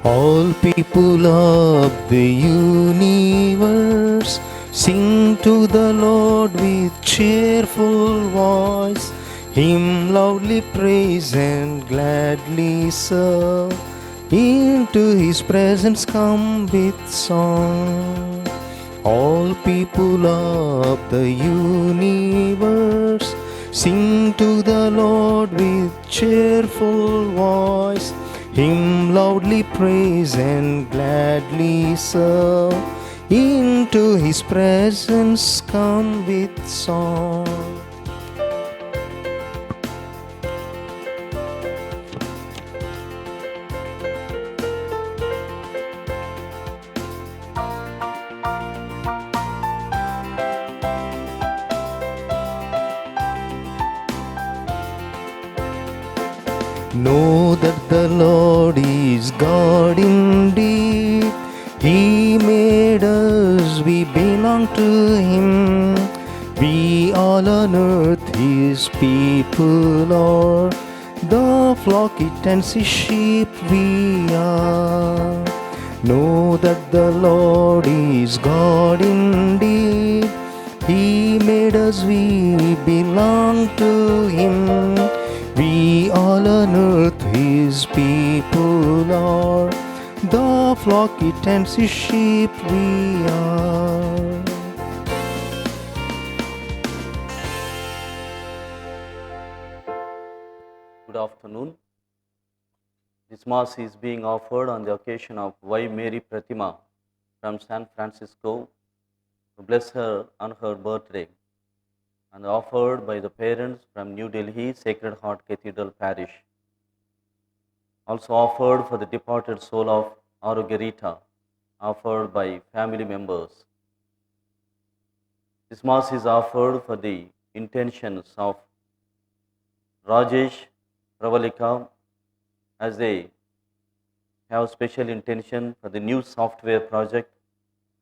All people of the universe, sing to the Lord with cheerful voice. Him loudly praise and gladly serve. Into His presence come with song. All people of the universe, sing to the Lord with cheerful voice. Him loudly praise and gladly serve. Into His presence come with song. Know that the Lord is God indeed. He made us, we belong to Him. We all on earth His people are. The flock He tends, His sheep we are. Know that the Lord is God indeed. He made us, we belong to Him. We all on earth His people are. The flock He tends, His sheep we are. Good afternoon. This Mass is being offered on the occasion of Y. Mary Pratima from San Francisco to bless her on her birthday, and offered by the parents from New Delhi Sacred Heart Cathedral Parish. Also offered for the departed soul of Arogarita, offered by family members. This Mass is offered for the intentions of Rajesh Pravalika, as they have special intention for the new software project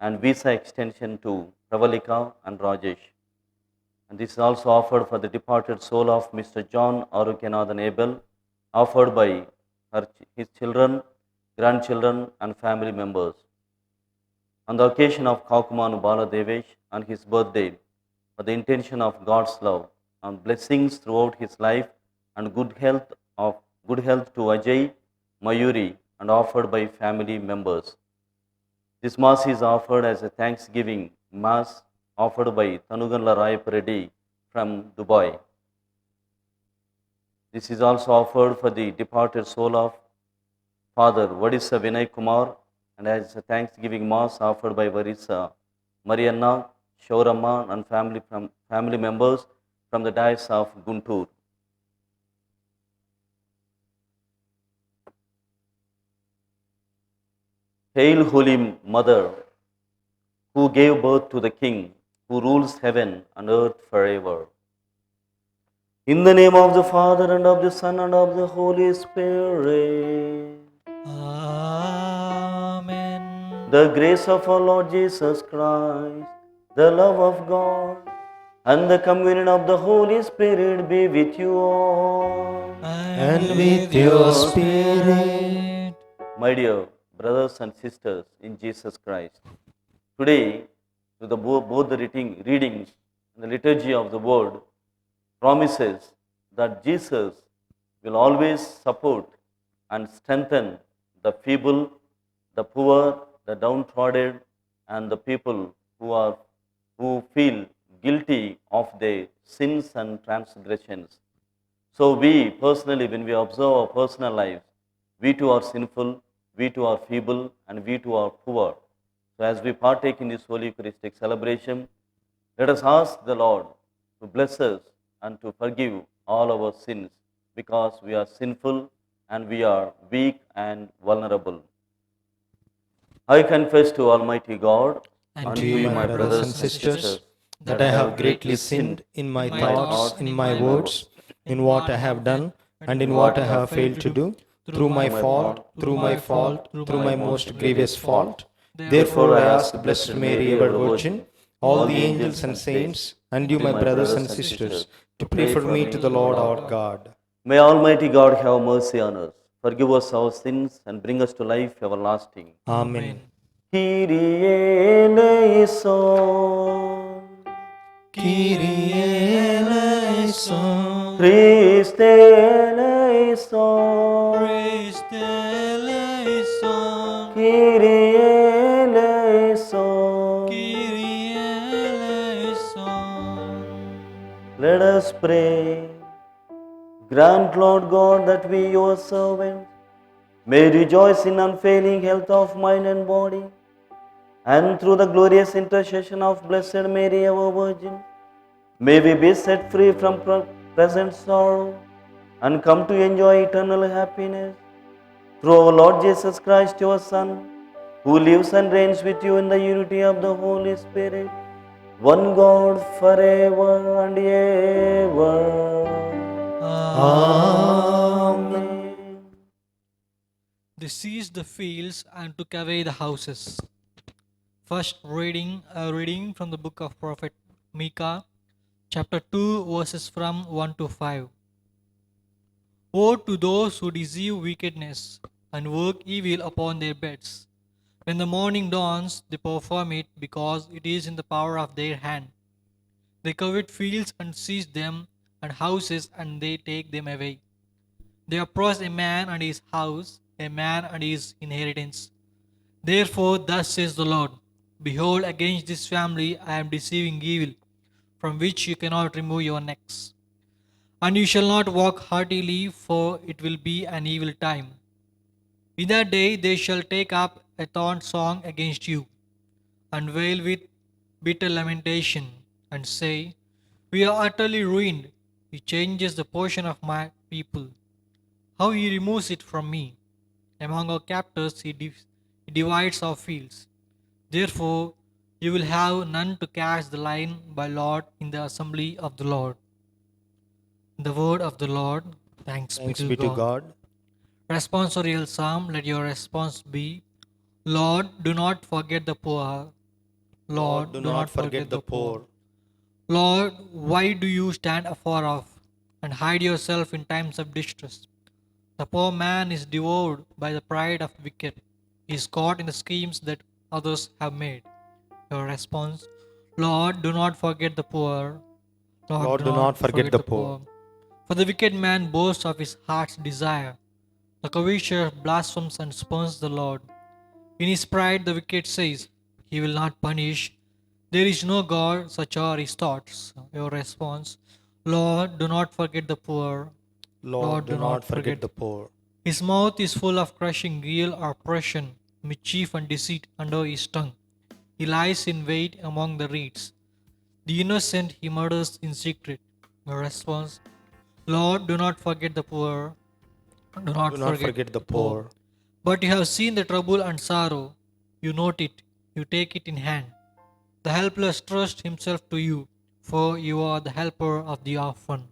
and visa extension to Pravalika and Rajesh. And this is also offered for the departed soul of Mr. John Arukenathan Abel, offered by his children, grandchildren, and family members. On the occasion of Kaukumanu Baladevesh and his birthday, for the intention of God's love and blessings throughout his life and good health to Ajay, Mayuri, and offered by family members. This Mass is offered as a Thanksgiving Mass offered by Tanuganla Rayapareddy from Dubai. This is also offered for the departed soul of Father Vadisa Vinay Kumar, and as a Thanksgiving Mass offered by Varisa Marianna, Shauramma, and family members from the Diocese of Guntur. Hail, Holy Mother, who gave birth to the King, who rules heaven and earth forever. In the name of the Father, and of the Son, and of the Holy Spirit. Amen. The grace of our Lord Jesus Christ, the love of God, and the communion of the Holy Spirit be with you all. And with your spirit. My dear brothers and sisters in Jesus Christ, today, to both the readings and the liturgy of the Word promises that Jesus will always support and strengthen the feeble, the poor, the downtrodden, and the people who feel guilty of their sins and transgressions. So we personally, when we observe our personal lives, we too are sinful, we too are feeble, and we too are poor. So as we partake in this Holy Eucharistic celebration, let us ask the Lord to bless us and to forgive all our sins, because we are sinful and we are weak and vulnerable. I confess to Almighty God And to you, my brothers and sisters, that I have greatly sinned in my thoughts, in my words, in what I have done, and in what I have failed to do, through my fault, through my most grievous fault. Therefore, I ask Blessed Mary, ever Virgin, all the angels and saints, and you, my brothers and sisters, to pray for me to the Lord our God. May Almighty God have mercy on us, Forgive us our sins and bring us to life everlasting. Amen. Kyrie eleison. Kyrie eleison. Christe eleison. Christe eleison. Kyrie eleison. Kyrie eleison. Let us pray. Grant, Lord God, that we, your servants, may rejoice in unfailing health of mind and body, and through the glorious intercession of Blessed Mary, our Virgin, may we be set free from present sorrow and come to enjoy eternal happiness. Through our Lord Jesus Christ, your Son, who lives and reigns with you in the unity of the Holy Spirit, one God forever and ever. Amen. They seized the fields and took away the houses. First reading, a reading from the book of prophet Micah, chapter 2, verses from 1 to 5. Woe to those who deceive wickedness and work evil upon their beds. When the morning dawns, they perform it because it is in the power of their hand. They covet fields and seize them, and houses, and they take them away. They oppress a man and his house, a man and his inheritance. Therefore, thus says the Lord, behold, against this family I am deceiving evil, from which you cannot remove your necks. And you shall not walk heartily, for it will be an evil time. In that day they shall take up a taunt song against you, and wail with bitter lamentation, and say, we are utterly ruined. He changes the portion of my people. How he removes it from me. Among our captors he divides our fields. Therefore you will have none to catch the line by lot in the assembly of the Lord. The word of the Lord. Thanks Thanks be be to to God. God. Responsorial Psalm. Let your response be, Lord, do not forget the poor. Lord, do not forget the poor. Lord, why do you stand afar off and hide yourself in times of distress? The poor man is devoured by the pride of the wicked. He is caught in the schemes that others have made. Your response, Lord, do not forget the poor. Lord, do not forget the poor. For the wicked man boasts of his heart's desire. The covetous blasphemes and spurns the Lord. In his pride, the wicked says, he will not punish. There is no God, such are his thoughts. Your response, Lord, do not forget the poor. Lord, do not forget the poor. His mouth is full of crushing real oppression, mischief and deceit under his tongue. He lies in wait among the reeds. The innocent he murders in secret. Your response, Lord, do not forget the poor. Do Do not forget the poor. But you have seen the trouble and sorrow. You note it. You take it in hand. The helpless trust himself to you, for you are the helper of the orphan.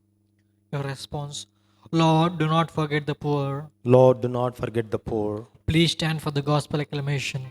Your response, Lord, do not forget the poor. Lord, do not forget the poor. Please stand for the gospel acclamation.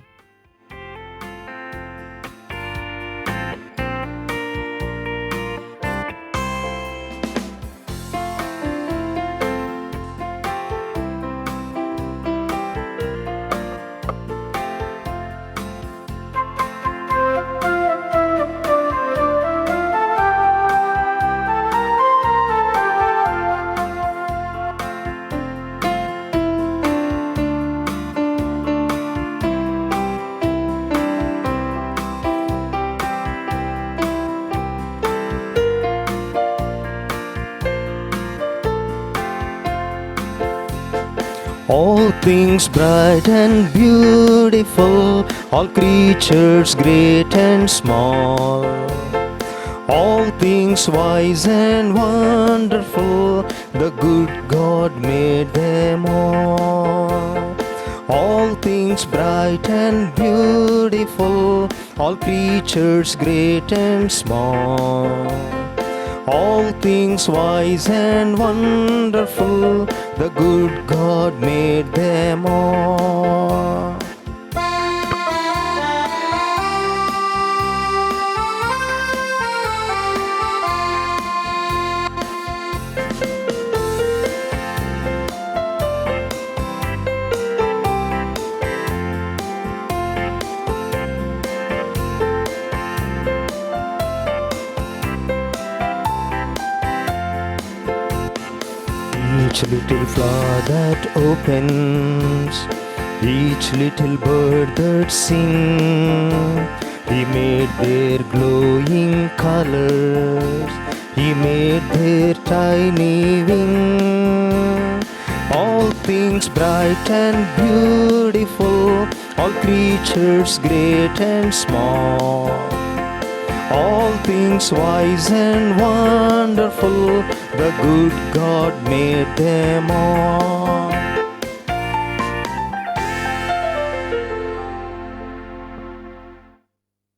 All things bright and beautiful, all creatures great and small, all things wise and wonderful, the good God made them all. All things bright and beautiful, all creatures great and small, all things wise and wonderful, the good God made them all. Each little flower that opens, each little bird that sings, He made their glowing colors, He made their tiny wings. All things bright and beautiful, all creatures great and small, all things wise and wonderful, the good God made them all.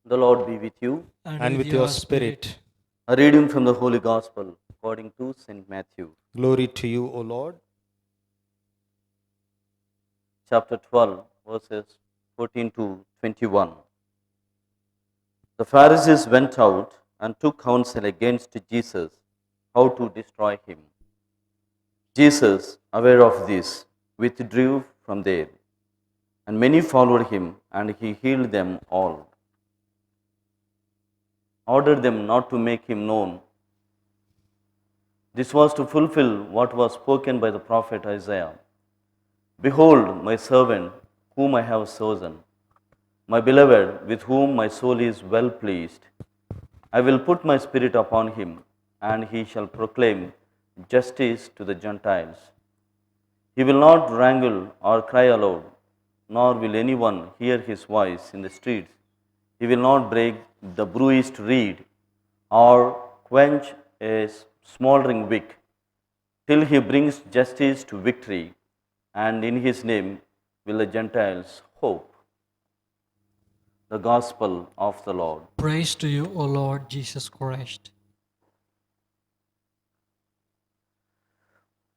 The Lord be with you. And with your spirit. A reading from the Holy Gospel according to St. Matthew, Glory to you, O Lord. chapter 12, verses 14 to 21. The Pharisees went out and took counsel against Jesus how to destroy him. Jesus, aware of this, withdrew from there, and many followed him, and he healed them all. Ordered them not to make him known. This was to fulfill what was spoken by the prophet Isaiah. Behold, my servant, whom I have chosen, my beloved, with whom my soul is well pleased. I will put my spirit upon him, and he shall proclaim justice to the Gentiles. He will not wrangle or cry aloud, nor will anyone hear his voice in the streets. He will not break the bruised reed or quench a smoldering wick, till he brings justice to victory, and in his name will the Gentiles hope. The Gospel of the Lord. Praise to you, O Lord Jesus Christ.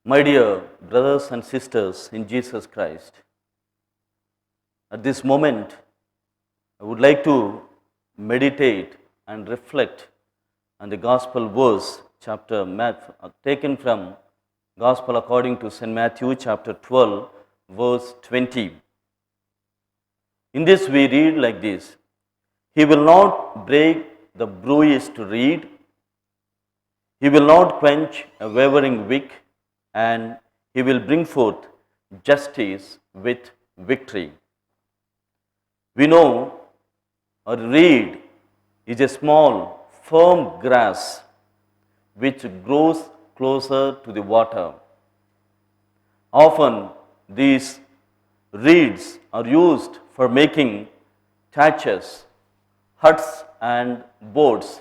My dear brothers and sisters in Jesus Christ, at this moment, I would like to meditate and reflect on the Gospel verse, taken from Gospel according to St. Matthew, chapter 12, verse 20. In this we read like this: He will not break the bruised reed, He will not quench a wavering wick, and He will bring forth justice with victory. We know a reed is a small, firm grass which grows closer to the water. Often these reeds are used for making thatches, huts and boats.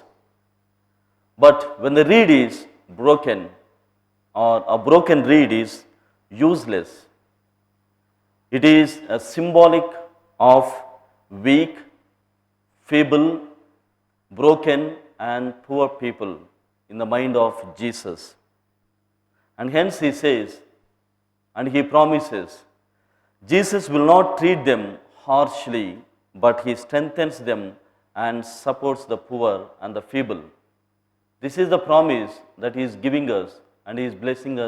But when the reed is broken, or a broken reed is useless, it is a symbolic of weak, feeble, broken and poor people in the mind of Jesus. And hence he says, and he promises, Jesus will not treat them harshly, but he strengthens them and supports the poor and the feeble. This is the promise that he is giving us, and he is blessing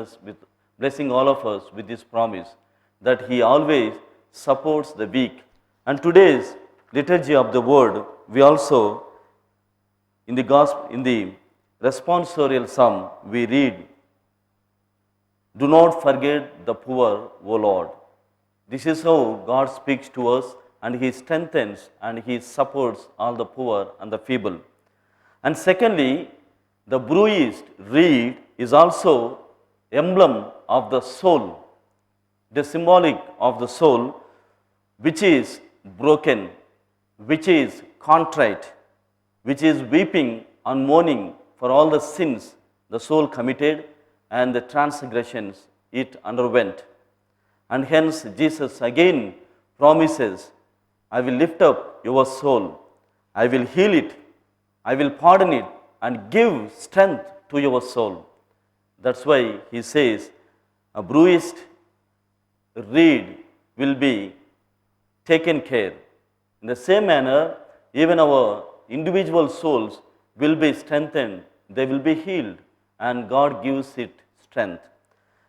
all of us with this promise, that he always supports the weak. And today's liturgy of the word, we also in the responsorial psalm we read, do not forget the poor, O Lord. This is how God speaks to us, and he strengthens and he supports all the poor and the feeble. And secondly, the bruised reed is also emblem of the soul, the symbolic of the soul, which is broken, which is contrite, which is weeping and mourning for all the sins the soul committed and the transgressions it underwent. And hence Jesus again promises, I will lift up your soul, I will heal it, I will pardon it and give strength to your soul. That's why he says, a bruised reed will be taken care. In the same manner, even our individual souls will be strengthened, they will be healed, and God gives it strength.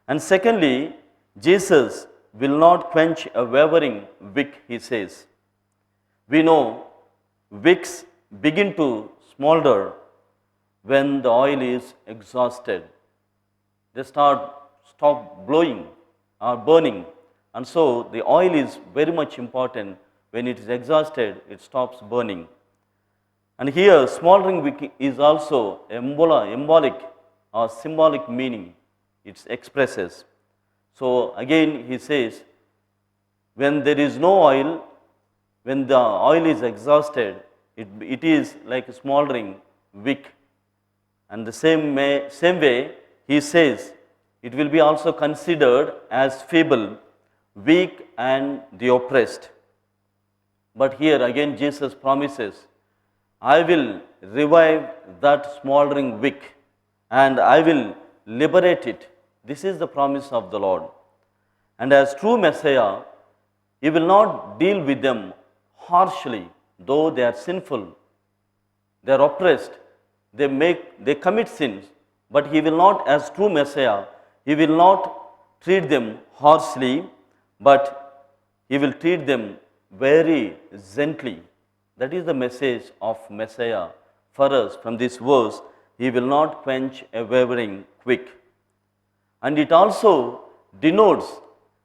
And secondly, Jesus will not quench a wavering wick, he says. We know wicks begin to smolder when the oil is exhausted. They start stop blowing or burning. And so the oil is very much important. When it is exhausted, it stops burning. And here, smoldering wick is also embolic or symbolic meaning it expresses. So again, he says, when there is no oil, when the oil is exhausted, it is like a smoldering wick. And the same way, he says, it will be also considered as feeble, weak, and the oppressed. But here again, Jesus promises, I will revive that smoldering wick and I will liberate it. This is the promise of the Lord. And as true Messiah, he will not deal with them harshly, though they are sinful, they are oppressed, they commit sins, but he will not, as true Messiah, he will not treat them harshly, but he will treat them very gently. That is the message of Messiah for us from this verse. He will not quench a wavering wick. And it also denotes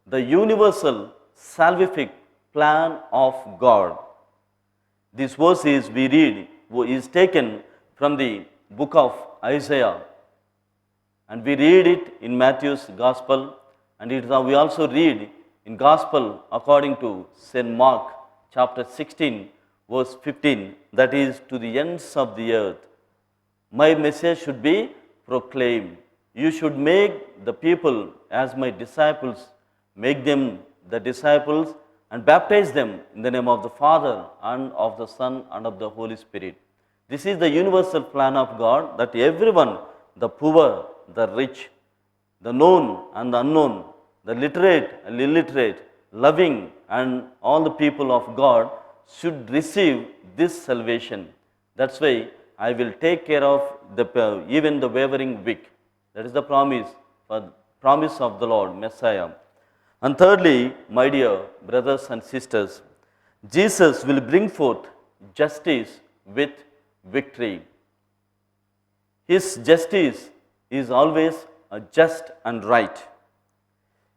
the universal salvific plan of God. This verse we read is taken from the book of Isaiah, and we read it in Matthew's Gospel, and we also read in Gospel according to St. Mark chapter 16 verse 15, that is, to the ends of the earth. My message should be proclaimed. You should make the people as my disciples, make them the disciples and baptize them in the name of the Father and of the Son and of the Holy Spirit. This is the universal plan of God, that everyone, the poor, the rich, the known and the unknown, the literate and illiterate, loving and all the people of God should receive this salvation. That's why I will take care of even the wavering wick. That is the promise of the Lord, Messiah. And thirdly, my dear brothers and sisters, Jesus will bring forth justice with victory. His justice is always just and right.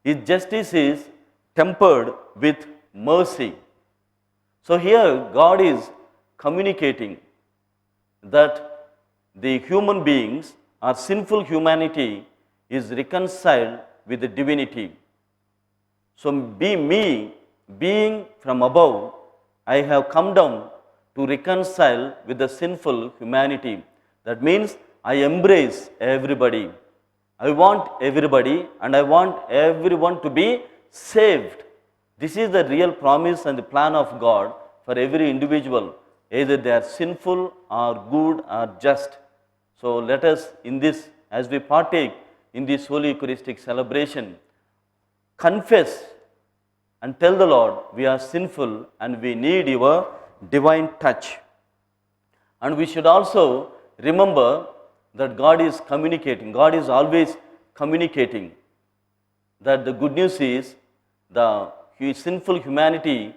His justice is tempered with mercy. So here God is communicating that the human beings, or sinful humanity, is reconciled with the divinity. So being from above, I have come down to reconcile with the sinful humanity. That means I embrace everybody. I want everybody and I want everyone to be saved. This is the real promise and the plan of God for every individual, either they are sinful or good or just. So let us, in this, as we partake in this Holy Eucharistic celebration, confess and tell the Lord, we are sinful and we need your divine touch. And we should also remember that God is communicating. God is always communicating. That the good news is the sinful humanity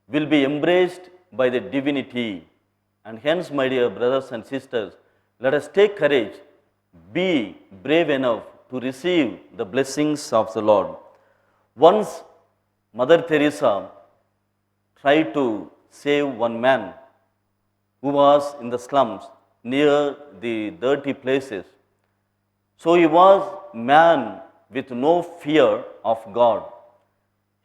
will be embraced by the divinity. And hence, my dear brothers and sisters, let us take courage, be brave enough to receive the blessings of the Lord. Once Mother Teresa tried to save one man who was in the slums near the dirty places. So he was a man with no fear of God.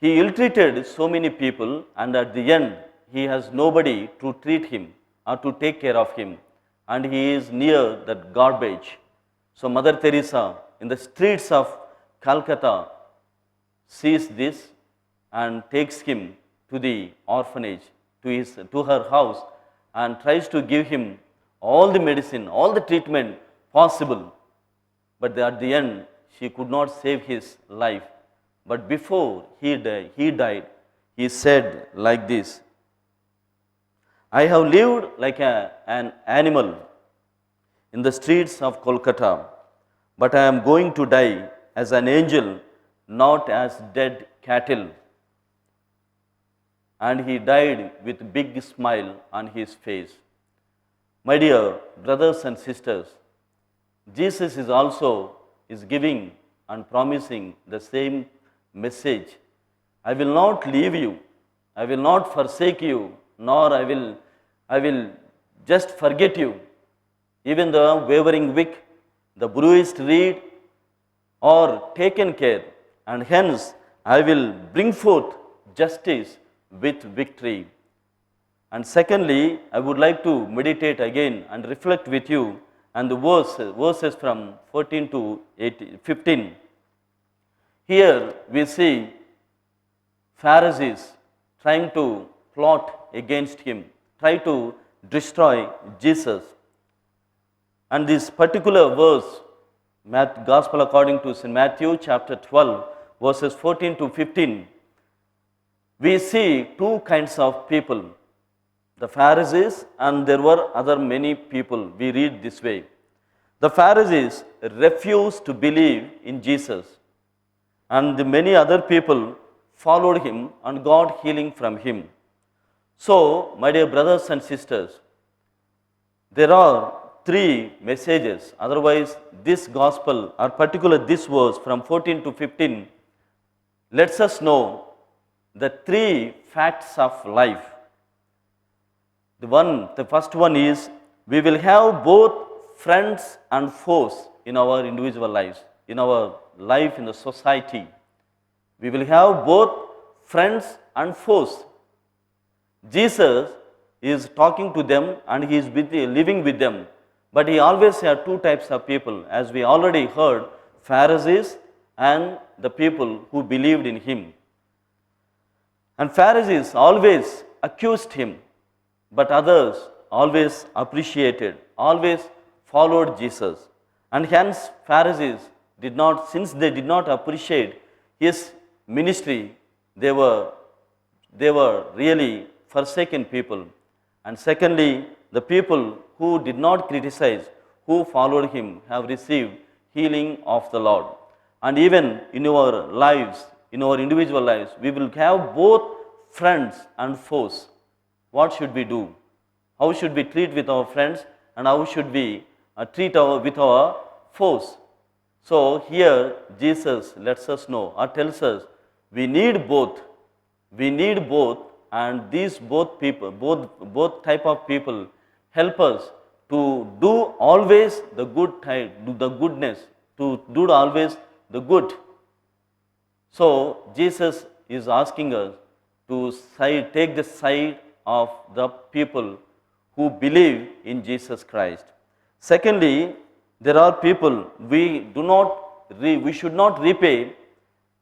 He ill-treated so many people, and at the end he has nobody to treat him or to take care of him, and he is near that garbage. So Mother Teresa in the streets of Calcutta sees this and takes him to the orphanage, to her house, and tries to give him all the medicine, all the treatment possible. But at the end, she could not save his life. But before he died, he said like this, I have lived like an animal in the streets of Kolkata, but I am going to die as an angel, not as dead cattle. And he died with a big smile on his face. My dear brothers and sisters, Jesus is also giving and promising the same message. I will not leave you, I will not forsake you, nor I will just forget you. Even the wavering wick, the bruised reed are taken care, and hence I will bring forth justice with victory. And secondly, I would like to meditate again and reflect with you and the verses from 14 to 15. Here we see Pharisees trying to plot against him, try to destroy Jesus. And this particular verse, Gospel according to St. Matthew chapter 12, verses 14 to 15, we see two kinds of people, the Pharisees, and there were other many people. We read this way. The Pharisees refused to believe in Jesus, and the many other people followed him and got healing from him. So, my dear brothers and sisters, there are three messages. Otherwise, this gospel, or particular this verse from 14 to 15, lets us know the three facts of life. The first one is, we will have both friends and foes in our individual lives, in our life in the society. We will have both friends and foes. Jesus is talking to them and he is living with them. But he always had two types of people, as we already heard, Pharisees and the people who believed in him. And Pharisees always accused him, but others always appreciated, always followed Jesus. And hence Pharisees did not, since they did not appreciate his ministry, they were really forsaken people. And secondly, the people who did not criticize, who followed him, have received healing of the Lord. And even in our lives, in our individual lives, we will have both friends and foes. What should we do? How should we treat with our friends, and how should we treat with our foes? So here Jesus lets us know, or tells us, we need both. We need both, and these both people, both type of people, help us to do always the good type, do the goodness, to do always the good. So Jesus is asking us to take the side of the people who believe in Jesus Christ. Secondly, there are people we should not repay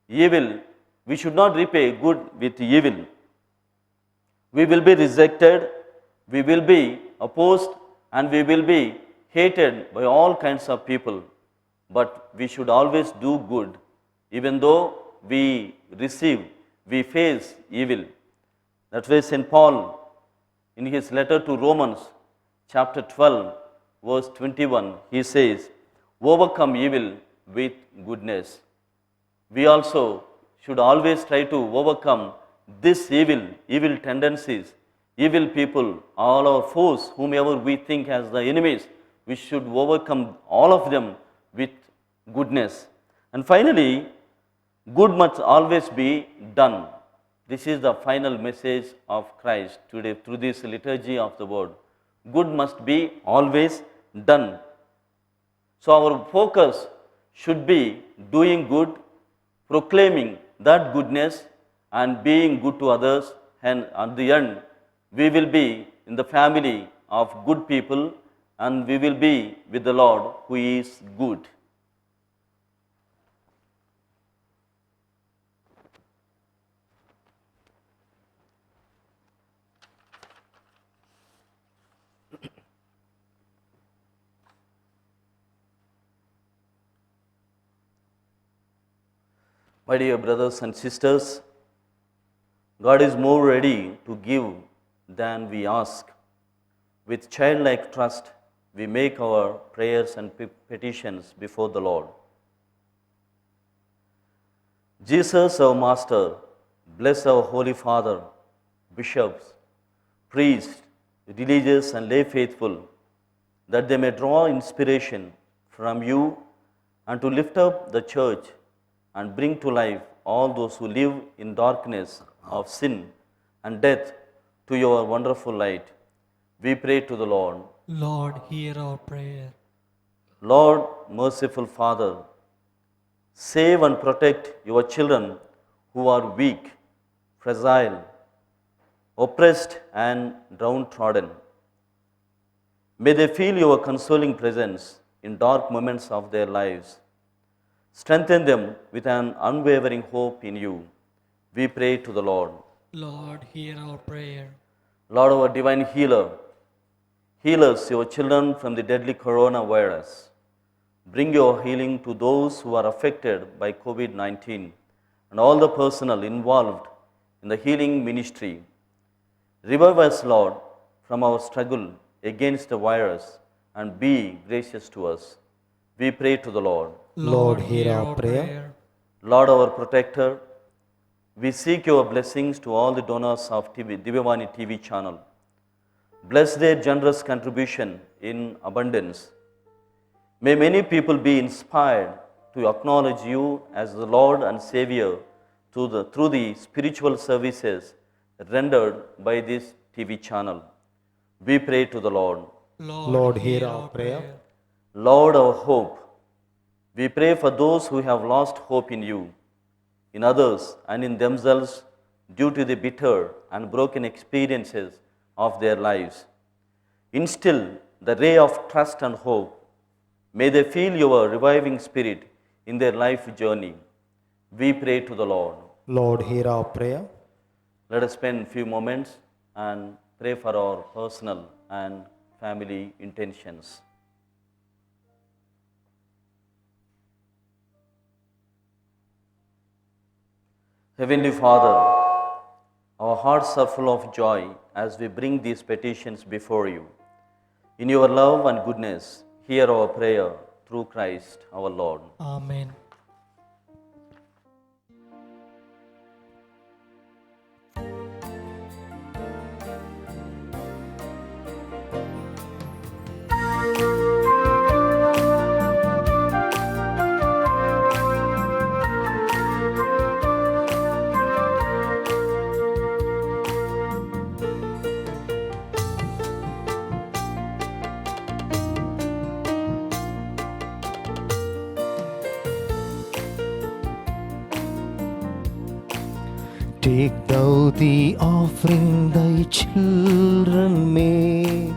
evil. We should not repay good with evil. We will be rejected, we will be opposed, and we will be hated by all kinds of people. But we should always do good, even though we face evil. That's why St. Paul, in his letter to Romans, chapter 12, verse 21, he says, overcome evil with goodness. We also should always try to overcome this evil tendencies, evil people, all our foes, whomever we think as the enemies. We should overcome all of them with goodness. And finally, good must always be done. This is the final message of Christ today through this liturgy of the word. Good must be always done. So our focus should be doing good, proclaiming that goodness, and being good to others, and at the end we will be in the family of good people, and we will be with the Lord who is good. My dear brothers and sisters, God is more ready to give than we ask. With childlike trust, we make our prayers and petitions before the Lord. Jesus, our Master, bless our Holy Father, bishops, priests, religious and lay faithful, that they may draw inspiration from you and to lift up the church and bring to life all those who live in darkness of sin and death to your wonderful light. We pray to the Lord. Lord, hear our prayer. Lord, merciful Father, save and protect your children who are weak, fragile, oppressed, and downtrodden. May they feel your consoling presence in dark moments of their lives. Strengthen them with an unwavering hope in you. We pray to the Lord. Lord, hear our prayer. Lord, our divine healer, heal us, your children, from the deadly coronavirus. Bring your healing to those who are affected by COVID-19 and all the personnel involved in the healing ministry. Revive us, Lord, from our struggle against the virus and be gracious to us. We pray to the Lord. Lord, hear our prayer. Lord, our protector, we seek your blessings to all the donors of Divyavani TV channel. Bless their generous contribution in abundance. May many people be inspired to acknowledge you as the Lord and Savior through the spiritual services rendered by this TV channel. We pray to the Lord. Lord, hear our prayer. Lord, our hope, we pray for those who have lost hope in you, in others, and in themselves due to the bitter and broken experiences of their lives. Instill the ray of trust and hope. May they feel your reviving spirit in their life journey. We pray to the Lord. Lord, hear our prayer. Let us spend a few moments and pray for our personal and family intentions. Heavenly Father, our hearts are full of joy as we bring these petitions before you. In your love and goodness, hear our prayer through Christ our Lord. Amen. Take thou the offering thy children make,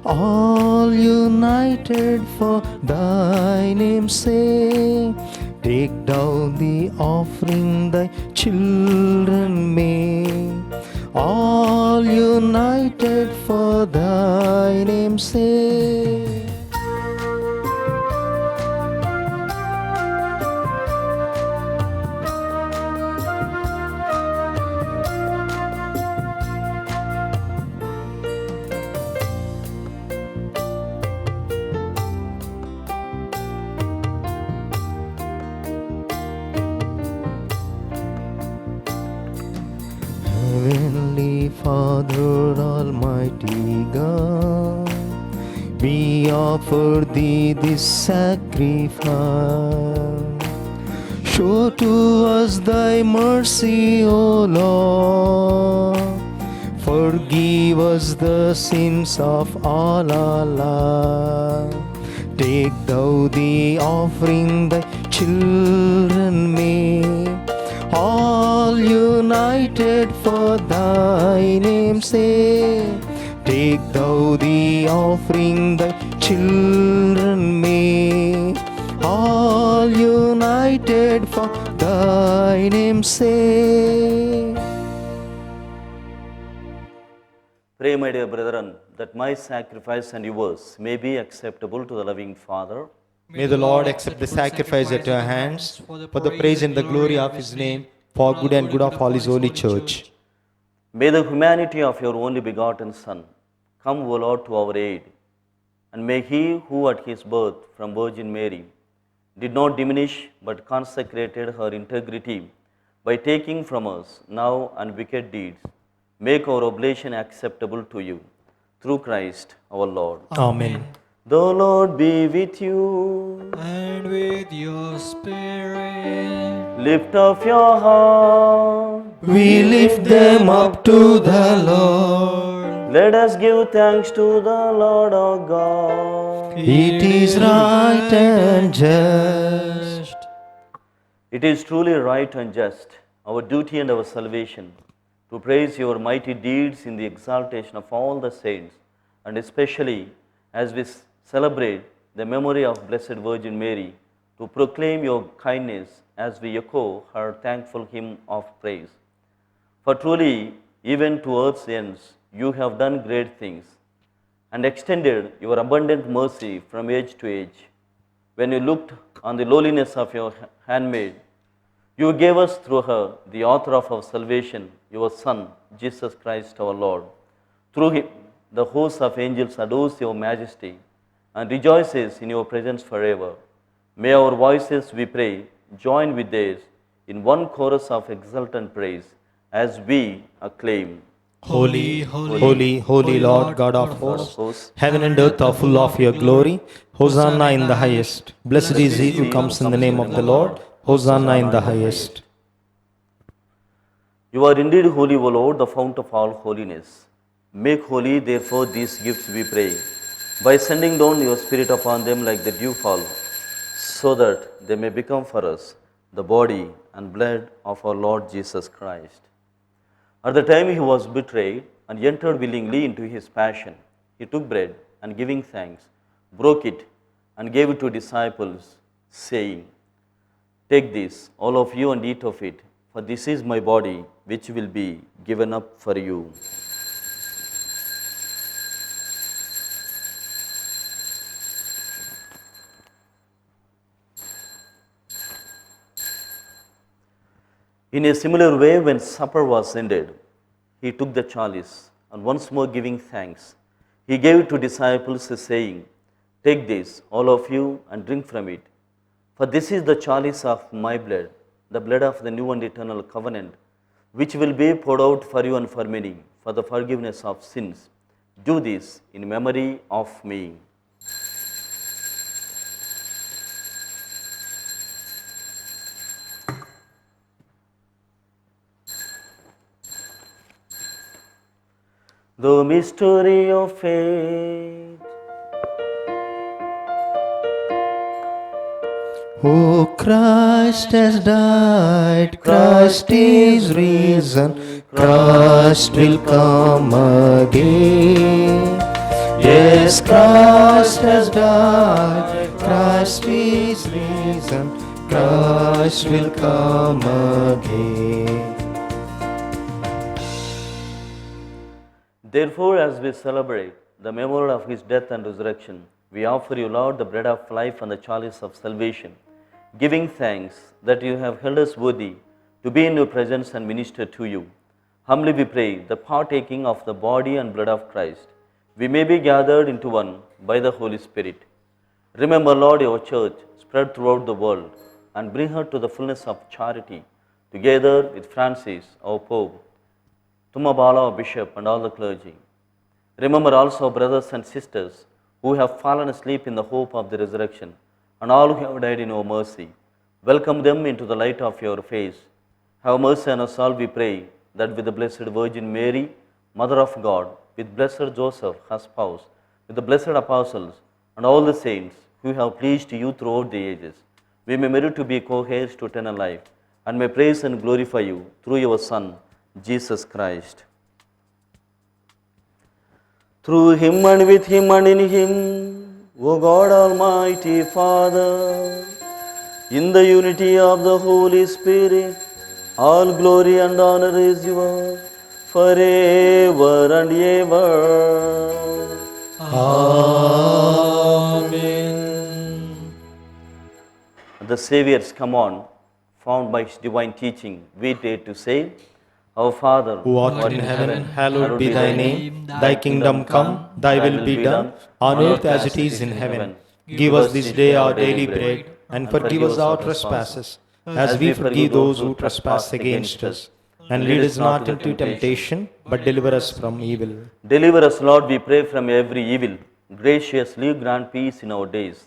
all united for thy name's sake. Take thou the offering thy children make, all united for thy name's sake. Heavenly Father, Almighty God, we offer thee this sacrifice. Show to us thy mercy, O Lord. Forgive us the sins of all our life. Take thou the offering thy children make, all united for thy name's sake. Take thou the offering thy children make, all united for thy name's sake. Pray, my dear brethren, that my sacrifice and yours may be acceptable to the loving Father. May the Lord accept the sacrifice at your hands for the praise and the glory of his name, for good and good of all his holy church. May the humanity of your only begotten Son come, O Lord, to our aid, and may he who at his birth from Virgin Mary did not diminish but consecrated her integrity by taking from us now and wicked deeds, make our oblation acceptable to you, through Christ our Lord. Amen. The Lord be with you. And with your spirit. Lift up your heart. We lift them up to the Lord. Let us give thanks to the Lord our God. It is right and just. It is truly right and just, our duty and our salvation, to praise your mighty deeds in the exaltation of all the saints, and especially as we celebrate the memory of Blessed Virgin Mary, to proclaim your kindness as we echo her thankful hymn of praise. For truly, even to earth's ends, you have done great things, and extended your abundant mercy from age to age. When you looked on the lowliness of your handmaid, you gave us through her, the author of our salvation, your Son, Jesus Christ our Lord. Through him, the host of angels adores your majesty and rejoices in your presence forever. May our voices, we pray, join with theirs in one chorus of exultant praise as we acclaim. Holy, Holy, holy Lord God of hosts, heaven and earth are full of your glory. Hosanna in the highest. Blessed is he who comes in the name of the Lord. Hosanna in the highest. You are indeed holy, O Lord, the fount of all holiness. Make holy, therefore, these gifts, we pray, by sending down your Spirit upon them like the dewfall, so that they may become for us the body and blood of our Lord Jesus Christ. At the time he was betrayed and entered willingly into his passion, he took bread and giving thanks, broke it and gave it to disciples, saying, "Take this, all of you, and eat of it, for this is my body, which will be given up for you." In a similar way, when supper was ended, he took the chalice, and once more giving thanks, he gave it to disciples, saying, "Take this, all of you, and drink from it. For this is the chalice of my blood, the blood of the new and eternal covenant, which will be poured out for you and for many, for the forgiveness of sins. Do this in memory of me." The mystery of faith. Oh, Christ has died, Christ is risen, Christ will come again. Yes, Christ has died, Christ is risen, Christ will come again. Therefore, as we celebrate the memorial of his death and resurrection, we offer you, Lord, the bread of life and the chalice of salvation, giving thanks that you have held us worthy to be in your presence and minister to you. Humbly we pray that partaking of the body and blood of Christ, we may be gathered into one by the Holy Spirit. Remember, Lord, your church spread throughout the world and bring her to the fullness of charity, together with Francis, our Pope, Tumabala, our Bishop, and all the clergy. Remember also our brothers and sisters who have fallen asleep in the hope of the resurrection, and all who have died in your mercy. Welcome them into the light of your face. Have mercy on us all, we pray, that with the Blessed Virgin Mary, Mother of God, with Blessed Joseph, her spouse, with the blessed apostles, and all the saints who have pleased you throughout the ages, we may merit to be co-heirs to eternal life, and may praise and glorify you through your Son, Jesus Christ. Through him and with him and in him, O God Almighty Father, in the unity of the Holy Spirit, all glory and honor is yours forever and ever. Amen. The Saviour's command, found by his divine teaching, we dare to say, Our Father, Who art in heaven, hallowed be thy name. Thy kingdom come, thy will be done, on earth as it is in heaven. Give us this day our daily bread, and forgive us our trespasses, as we forgive those who trespass against us. And lead us not into temptation, but deliver us from evil. deliver us, Lord, we pray, from every evil. graciously grant peace in our days,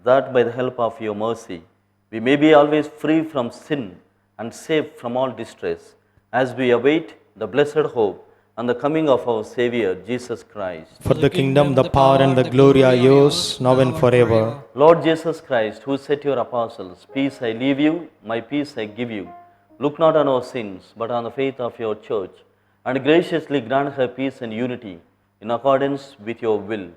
that by the help of your mercy we may be always free from sin and safe from all distress, as we await the blessed hope and the coming of our Savior Jesus Christ. For the kingdom, the power, and the glory are yours, now and forever. Lord Jesus Christ, who said to your apostles, "Peace I leave you, my peace I give you," look not on our sins, but on the faith of your church, and graciously grant her peace and unity in accordance with your will,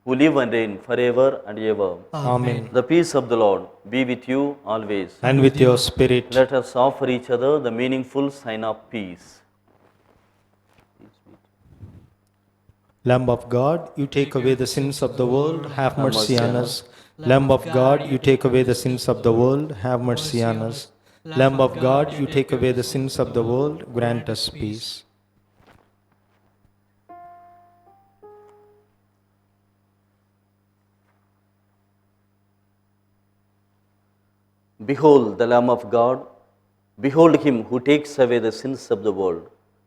who live and reign forever and ever. Amen. The peace of the Lord be with you always. And with your spirit. Let us offer each other the meaningful sign of peace. Lamb of God, you take away the sins of the world, have mercy on us. Lamb of God, you take away the sins of the world, have mercy on us. Lamb of God, you take away the sins of the world, grant us peace. Behold the Lamb of God, behold him who takes away the sins of the world.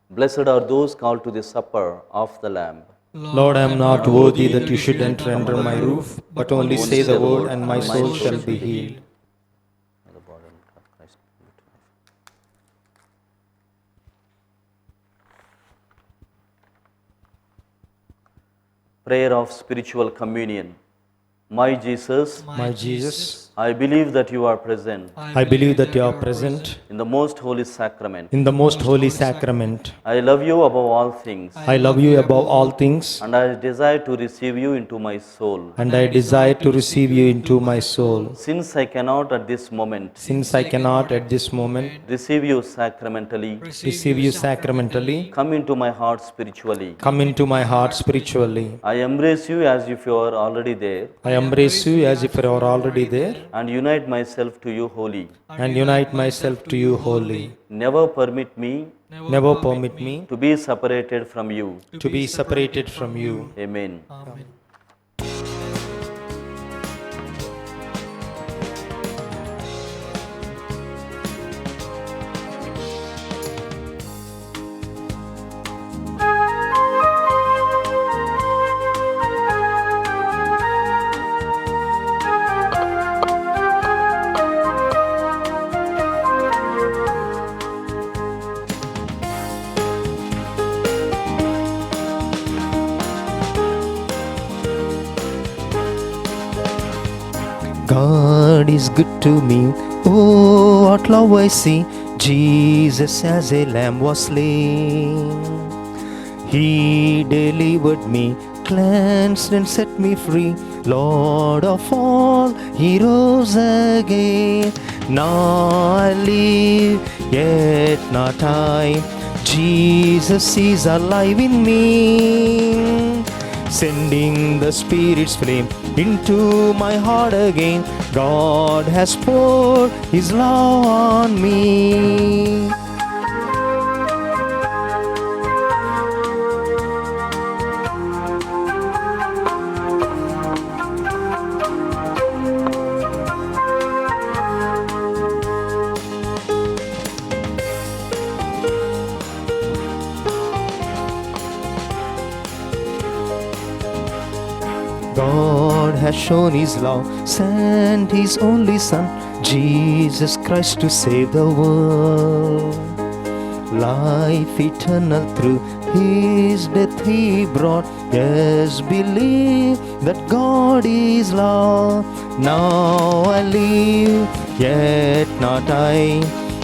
Blessed are those called to the supper of the Lamb. Lord, I am not worthy that you should enter under my roof, but only say the word, and my soul shall be healed. The body and blood of Christ be to life. Prayer of spiritual communion. My Jesus, My Jesus, I believe that you are present I believe that you are present in the most holy sacrament. in the most holy sacrament. I love you above all things, I love you above all things, and I desire to receive you into my soul. and I desire to receive you into my soul. Since I cannot at this moment Since I cannot at this moment receive you sacramentally, receive you sacramentally, come into my heart spiritually. come into my heart spiritually. I embrace you as if you are already there, I embrace you as if you are already there, and unite myself to you wholly. and unite myself to you wholly. Never permit me Never permit me to be separated from you. to be separated from you. Amen. Amen. God is good to me. Oh, what love I see. Jesus as a lamb was slain. He delivered me, cleansed and set me free. Lord of all, He rose again. Now I live, yet not I. Jesus is alive in me, sending the Spirit's flame into my heart again. God has poured His love on me. God has shown His love, sent His only Son, Jesus Christ, to save the world. Life eternal through His death He brought. Yes, believe that God is love. Now I live, yet not I.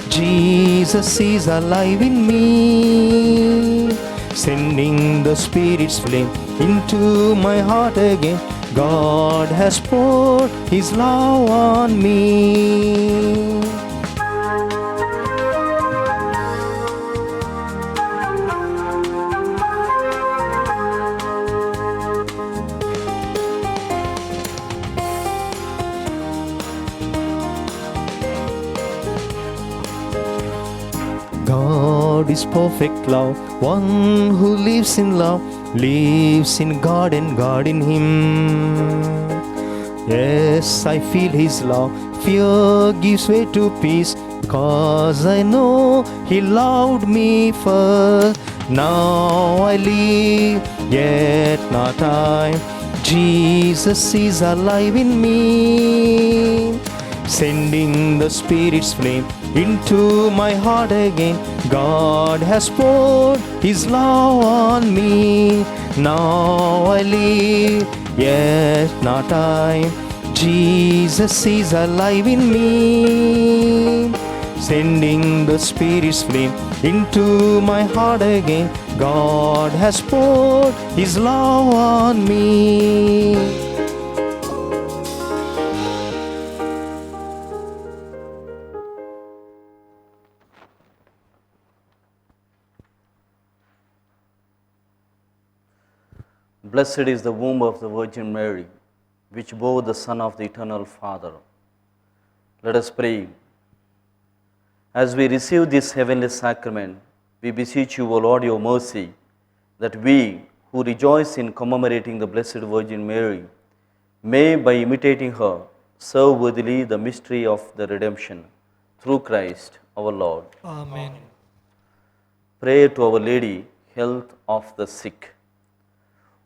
Jesus is alive in me, sending the Spirit's flame into my heart again. God has poured His love on me. God is perfect love, one who lives in love, lives in God and God in him. Yes, I feel His love, fear gives way to peace, cause I know He loved me first. Now I live, yet not I. Jesus is alive in me, sending the Spirit's flame into my heart again. God has poured His love on me. Now I live, yet not I. Jesus is alive in me, sending the Spirit's flame into my heart again. God has poured His love on me. Blessed is the womb of the Virgin Mary, which bore the Son of the Eternal Father. Let us pray. As we receive this heavenly sacrament, we beseech you, O Lord, your mercy, that we, who rejoice in commemorating the Blessed Virgin Mary, may, by imitating her, serve worthily the mystery of the redemption, through Christ our Lord. Amen. Prayer to Our Lady, health of the sick.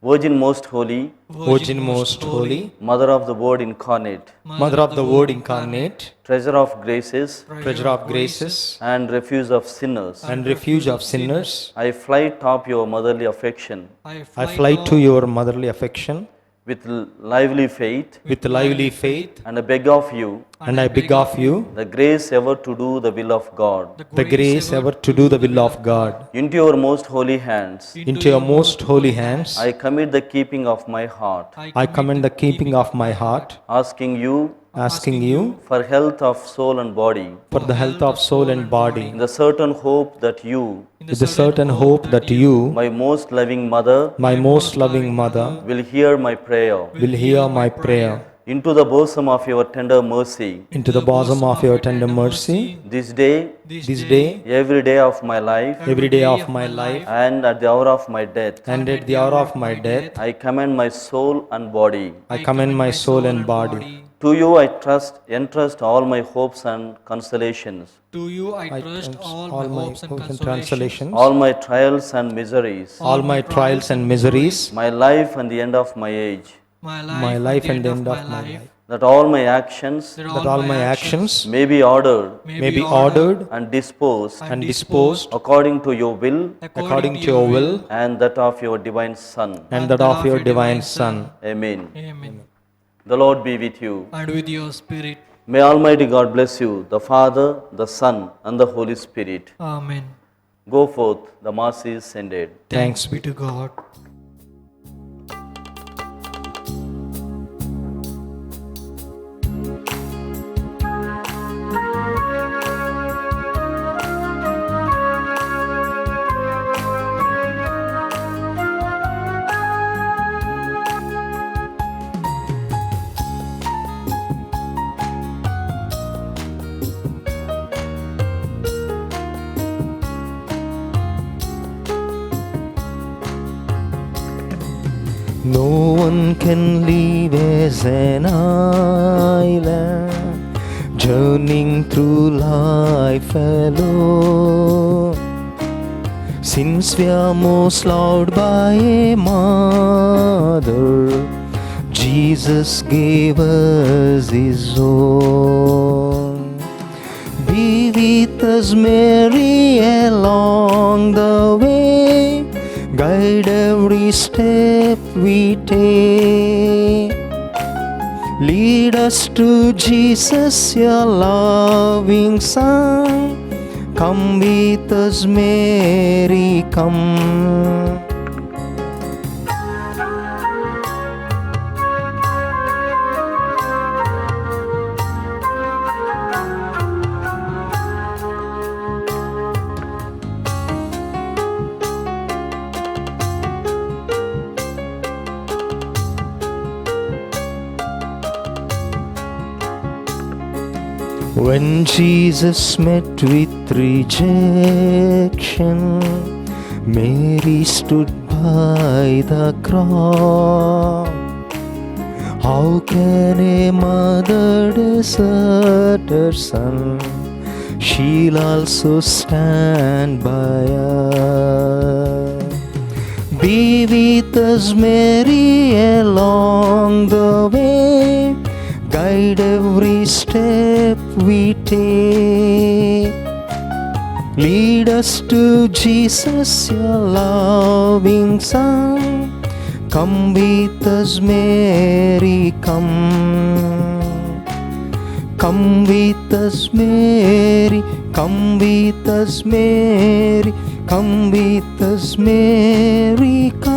Virgin most holy, Virgin most holy, Mother of the Word incarnate, Mother of the Word incarnate, treasure of graces, treasure of graces, and refuge of sinners, and refuge of sinners, I fly top your motherly affection I fly to your motherly affection with lively faith, with lively faith, and I beg of you and I beg of you the grace ever to do the will of God. the grace ever to do the will of God. Into your most holy hands, Into your most holy hands, I commit the keeping of my heart, I commend the keeping of my heart, asking you asking you for health of soul and body, for the health of soul and body, in the certain hope that you, with the certain hope that you, my most loving mother, my most loving mother, will hear my prayer. will hear my prayer. Into the bosom of your tender mercy, Into the bosom of your tender mercy, this day, this day, every day of my life, every day of my life, and at the hour of my death, and at the hour of my death, I commend my soul and body. I commend my soul and body. To you I entrust all my hopes and consolations, To you I I trust trust all all my my hopes and hopes and consolations, consolations, all my trials and miseries, all my trials and miseries, my life and the end of my age, my life and the end of my life, that all my actions that all my actions may be ordered may be ordered and disposed and disposed according to your will according to your will and that of your divine Son. and that of your divine Son. Amen. Amen. The Lord be with you. And with your spirit. May Almighty God bless you, the Father, the Son, and the Holy Spirit. Amen. Go forth, the Mass is ended. Thanks be to God. No one can live as an island, journeying through life alone. Since we are most loved by a mother, Jesus gave us His own. Be with us, Mary, along the way, guide every step we take. Lead us to Jesus, your loving Son. Come with us, Mary, come. When Jesus met with rejection, Mary stood by the cross. How can a mother desert her son? She'll also stand by us. Be with us, Mary, along the way. Guide every step we take. Lead us to Jesus, your loving Son. Come with us, Mary, come. Come with us, Mary. Come with us, Mary. Come with us, Mary. Come.